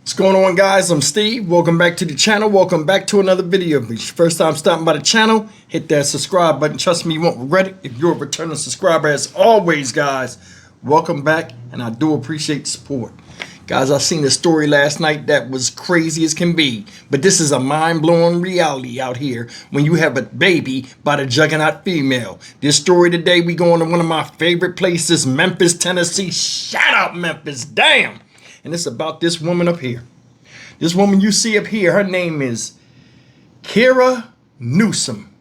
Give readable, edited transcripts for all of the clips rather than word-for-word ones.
What's going on, guys? I'm Steve. Welcome back to the channel. Welcome back to another video. If it's your first time stopping by the channel, hit that subscribe button. Trust me, you won't regret it. If you're a returning subscriber, as always, guys, welcome back, and I do appreciate the support. Guys, I seen a story last night that was crazy as can be, but this is a mind-blowing reality out here when you have a baby by the Juggernaut female. This story today, we going to one of my favorite places, Memphis, Tennessee. Shout out Memphis, damn! And it's about this woman up here. This woman you see up here, her name is Kira Newsom.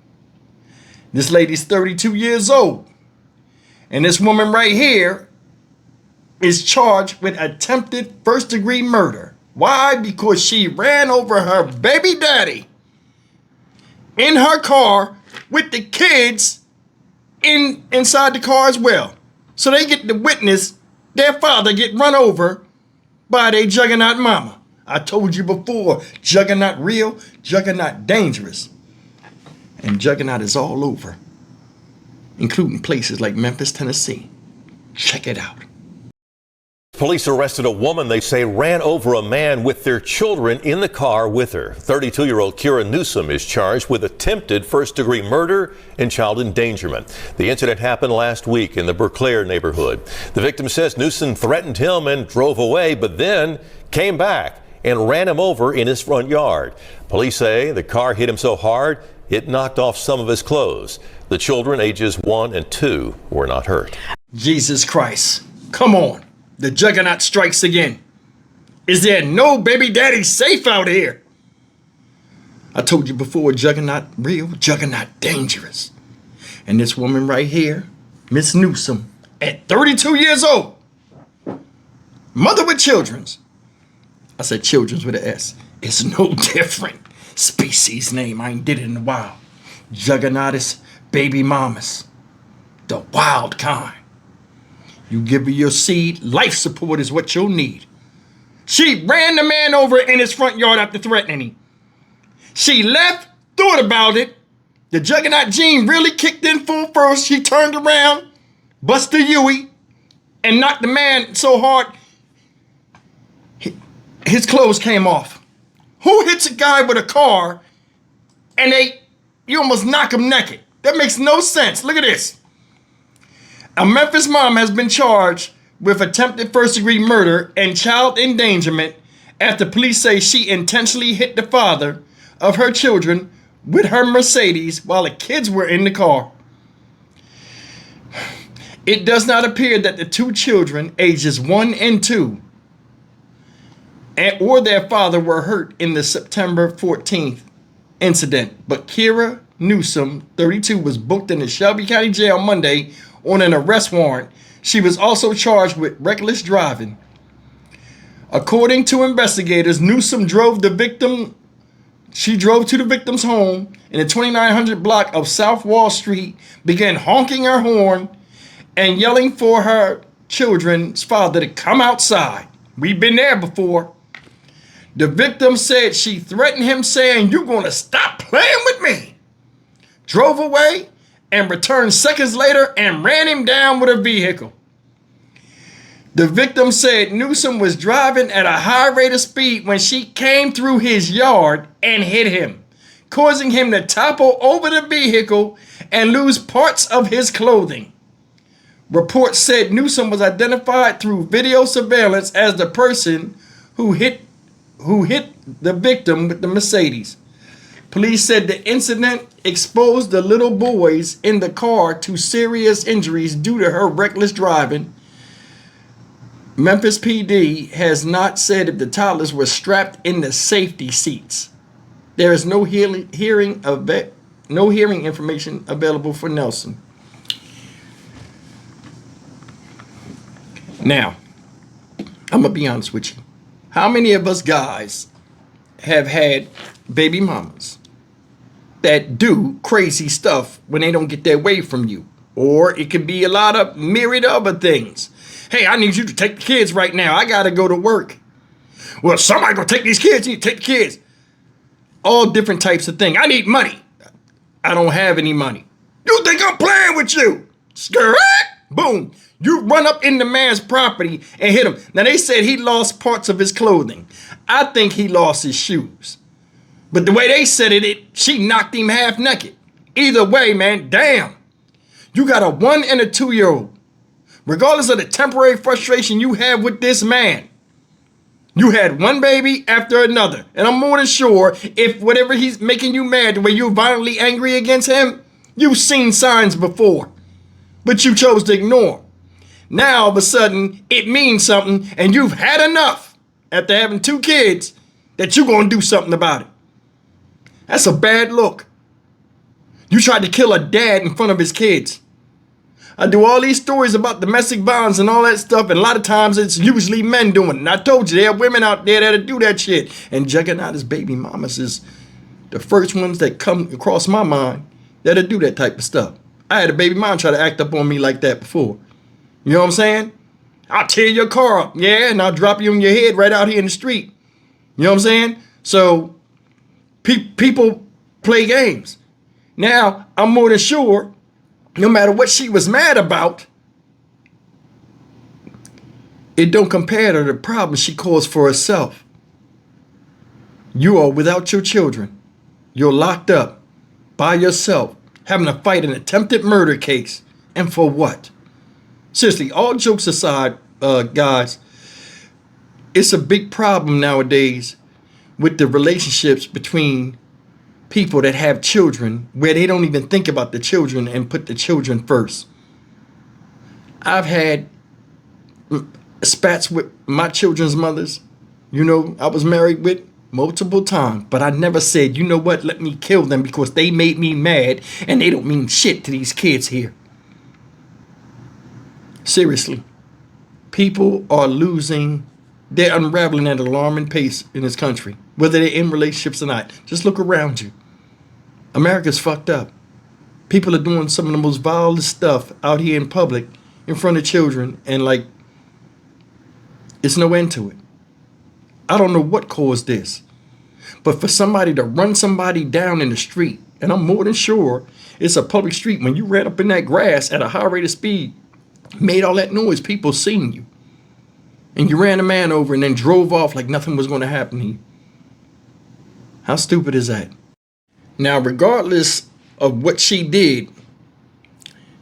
This lady's 32 years old. And this woman right here is charged with attempted first-degree murder. Why? Because she ran over her baby daddy in her car with the kids inside the car as well. So they get to witness their father get run over by their Juggernaut mama. I told you before, Juggernaut real, Juggernaut dangerous. And Juggernaut is all over, including places like Memphis, Tennessee. Check it out. Police arrested a woman they say ran over a man with their children in the car with her. 32-year-old Kira Newsom is charged with attempted first-degree murder and child endangerment. The incident happened last week in the Bellair neighborhood. The victim says Newsom threatened him and drove away, but then came back and ran him over in his front yard. Police say the car hit him so hard it knocked off some of his clothes. The children, ages 1 and 2, were not hurt. Jesus Christ. Come on. The Juggernaut strikes again. Is there no baby daddy safe out here? I told you before, Juggernaut real, Juggernaut dangerous. And this woman right here, Miss Newsom, at 32 years old, mother with children's. I said children's with an S. It's no different. Species name, I ain't did it in a while. Juggernaut is baby mamas. The wild kind. You give her your seed, life support is what you'll need. She ran the man over in his front yard after threatening him. She left, thought about it. The Juggernaut gene really kicked in full force. She turned around, busted a Yui, and knocked the man so hard, his clothes came off. Who hits a guy with a car and you almost knock him naked? That makes no sense. Look at this. A Memphis mom has been charged with attempted first-degree murder and child endangerment after police say she intentionally hit the father of her children with her Mercedes while the kids were in the car. It does not appear that the two children, ages 1 and 2, or their father were hurt in the September 14th incident, but Kira Newsom, 32, was booked in the Shelby County Jail Monday on an arrest warrant. She was also charged with reckless driving. According to investigators, Newsom drove to the victim's home in the 2900 block of South Wall Street, began honking her horn and yelling for her children's father to come outside. We've been there before. The victim said she threatened him, saying, "You're gonna stop playing with me." Drove away and returned seconds later and ran him down with a vehicle. The victim said Newsom was driving at a high rate of speed when she came through his yard and hit him, causing him to topple over the vehicle and lose parts of his clothing. Reports said Newsom was identified through video surveillance as the person who hit the victim with the Mercedes. Police said the incident exposed the little boys in the car to serious injuries due to her reckless driving. Memphis PD has not said if the toddlers were strapped in the safety seats. There is no hearing information available for Nelson. Now, I'm gonna be honest with you. How many of us guys have had baby mamas that do crazy stuff when they don't get their way from you? Or it could be a lot of myriad other things. Hey, I need you to take the kids right now. I gotta go to work. Well, somebody gonna take these kids. You take the kids. All different types of things. I need money. I don't have any money. You think I'm playing with you? Skirt. boom. You run up in the man's property and hit him. Now, they said he lost parts of his clothing. I think he lost his shoes. But the way they said it, she knocked him half naked. Either way, man, damn. You got a 1 and a 2-year-old. Regardless of the temporary frustration you have with this man, you had one baby after another. And I'm more than sure if whatever he's making you mad, the way you're violently angry against him, you've seen signs before. But you chose to ignore. Now, all of a sudden, it means something, and you've had enough after having 2 kids that you're going to do something about it. That's a bad look. You tried to kill a dad in front of his kids. I do all these stories about domestic violence and all that stuff, and a lot of times it's usually men doing it. And I told you, there are women out there that'll do that shit. And Juggernaut, his baby mamas, is the first ones that come across my mind that'll do that type of stuff. I had a baby mom try to act up on me like that before. You know what I'm saying? I'll tear your car up, yeah, and I'll drop you on your head right out here in the street. You know what I'm saying? So people play games. Now, I'm more than sure, no matter what she was mad about, it don't compare to the problem she caused for herself. You are without your children. You're locked up by yourself, having to fight an attempted murder case. And for what? Seriously, all jokes aside, guys, it's a big problem nowadays with the relationships between people that have children where they don't even think about the children and put the children first. I've had spats with my children's mothers. You know, I was married with multiple times, but I never said, you know what, let me kill them because they made me mad and they don't mean shit to these kids here. Seriously, people are losing, they're unraveling at an alarming pace in this country, whether they're in relationships or not. Just look around you. America's fucked up. People are doing some of the most vilest stuff out here in public in front of children, and like, it's no end to it. I don't know what caused this, but for somebody to run somebody down in the street, and I'm more than sure it's a public street, when you ran up in that grass at a high rate of speed, made all that noise, people seen you, and you ran a man over and then drove off like nothing was going to happen to you. How stupid is that? Now, regardless of what she did,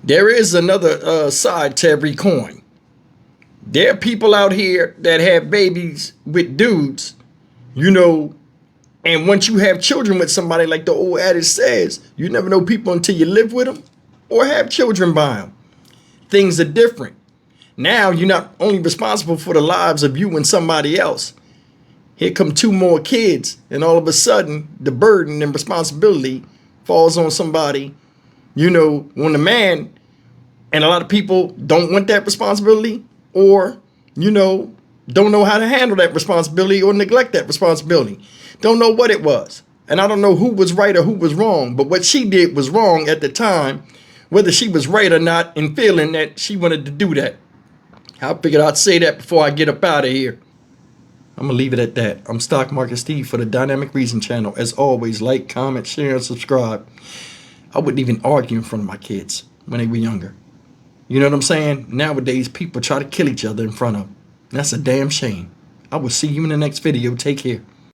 there is another side to every coin. There are people out here that have babies with dudes, you know, and once you have children with somebody, like the old adage says, you never know people until you live with them or have children by them. Things are different. Now you're not only responsible for the lives of you and somebody else. Here come 2 more kids, and all of a sudden the burden and responsibility falls on somebody, you know, when the man, and a lot of people don't want that responsibility, or, you know, don't know how to handle that responsibility or neglect that responsibility. Don't know what it was. And I don't know who was right or who was wrong, but what she did was wrong at the time, whether she was right or not in feeling that she wanted to do that. I figured I'd say that before I get up out of here. I'm going to leave it at that. I'm Stock Market Steve for the Dynamic Reason channel. As always, like, comment, share, and subscribe. I wouldn't even argue in front of my kids when they were younger. You know what I'm saying? Nowadays, people try to kill each other in front of them. That's a damn shame. I will see you in the next video. Take care.